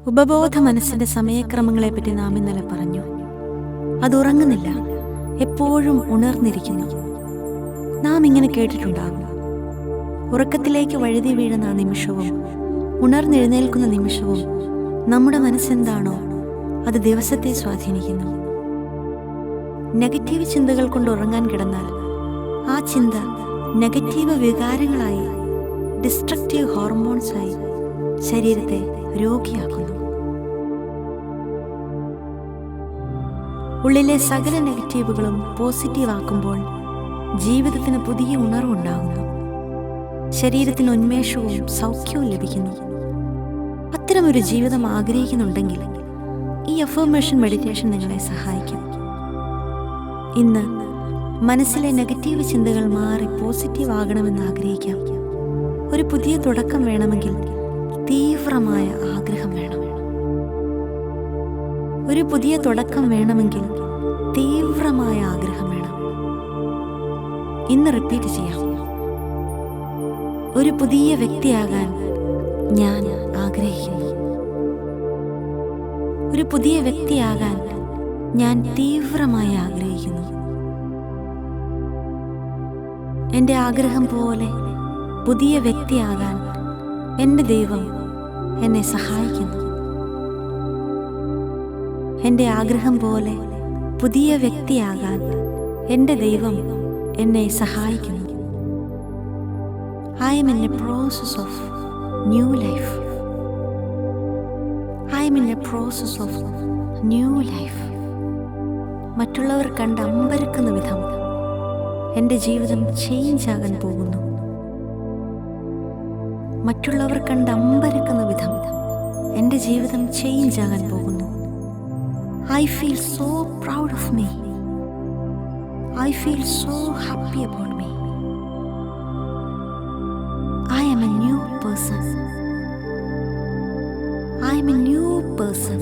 ഉപബോധ മനസ്സിന്റെ സമയക്രമങ്ങളെപ്പറ്റി നാം ഇന്നലെ പറഞ്ഞു. അത് ഉറങ്ങുന്നില്ല, എപ്പോഴും ഉണർന്നിരിക്കുന്നു. നാം ഇങ്ങനെ കേട്ടിട്ടുണ്ടാകും, ഉറക്കത്തിലേക്ക് വഴുതി വീഴുന്ന നിമിഷവും ഉണർന്നെഴുന്നേൽക്കുന്ന നിമിഷവും നമ്മുടെ മനസ്സെന്താണോ അത് ദിവസത്തെ സ്വാധീനിക്കുന്നു. നെഗറ്റീവ് ചിന്തകൾ കൊണ്ട് ഉറങ്ങാൻ കിടന്നാൽ ആ ചിന്ത നെഗറ്റീവ് വികാരങ്ങളായി, ഡിസ്ട്രക്റ്റീവ് ഹോർമോൺസായി ശരീരത്തെ രോഗിയാക്കുന്നു. ഉള്ളിലെ സകല നെഗറ്റീവുകളും പോസിറ്റീവ് ആക്കുമ്പോൾ ജീവിതത്തിന് പുതിയ ഉണർവുണ്ടാകുന്നു. ശരീരത്തിന് ഉന്മേഷവും സൗഖ്യവും ലഭിക്കുന്നു. അത്തരമൊരു ജീവിതം ആഗ്രഹിക്കുന്നുണ്ടെങ്കിൽ ഈ അഫർമേഷൻ മെഡിറ്റേഷൻ നിങ്ങളെ സഹായിക്കും. ഇന്ന് മനസ്സിലെ നെഗറ്റീവ് ചിന്തകൾ മാറി പോസിറ്റീവ് ആകണമെന്ന് ആഗ്രഹിക്കാം. ഒരു പുതിയ തുടക്കം വേണമെങ്കിൽ തീവ്രമായ ആഗ്രഹം വേണം. ഒരു പുതിയ തുടക്കം വേണമെങ്കിൽ തീവ്രമായ ആഗ്രഹം വേണം. ഇന്ന് റിപ്പീറ്റ് ചെയ്യാം. ഒരു പുതിയ വ്യക്തിയാകാൻ ഞാൻ ആഗ്രഹിക്കുന്നു. ഒരു പുതിയ വ്യക്തിയാകാൻ ഞാൻ തീവ്രമായി ആഗ്രഹിക്കുന്നു. എൻ്റെ ആഗ്രഹം പോലെ പുതിയ വ്യക്തിയാകാൻ എൻ്റെ ദൈവം എന്നെ സഹായിക്കുന്നു. എൻ്റെ ആഗ്രഹം പോലെ പുതിയ വ്യക്തിയാകാൻ എൻ്റെ ദൈവം എന്നെ സഹായിക്കുന്നു. I am in a process of new life. I am in a process of new life. മറ്റുള്ളവർ കണ്ട് അമ്പരക്കുന്ന വിധം എൻ്റെ ജീവിതം ചേഞ്ച് ആകാൻ പോകുന്നു. മറ്റുള്ളവർ കണ്ട് അമ്പരക്കുന്ന വിധം എൻ്റെ ജീവിതം ചേഞ്ച് ആകാൻ പോകുന്നു. I feel so proud of me. I feel so happy about me. I am a new person. I am a new person.